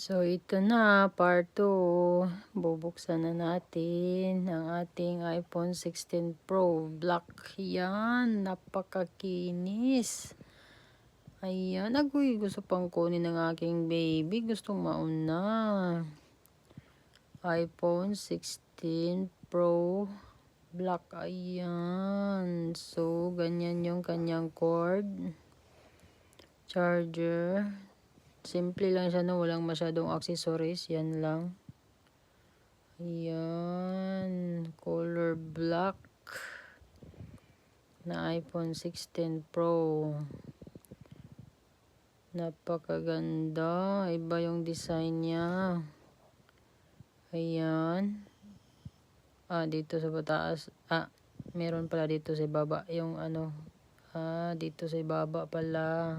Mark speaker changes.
Speaker 1: So, ito na, part 2. Bubuksan na natin ang ating iPhone 16 Pro. Black yan. Napakakinis. Ayan. Agoy, gusto pang kunin ng aking baby. Gustong mauna. iPhone 16 Pro. Black. Ayan. So, ganyan yung kanyang cord. Charger. Simple lang siya, no? Walang masyadong accessories. Yan lang. Ayan. Color black na iPhone 16 Pro. Napakaganda. Iba yung design niya. Ayan. Dito sa pataas. Meron pala dito sa baba. Yung ano. Dito sa baba pala.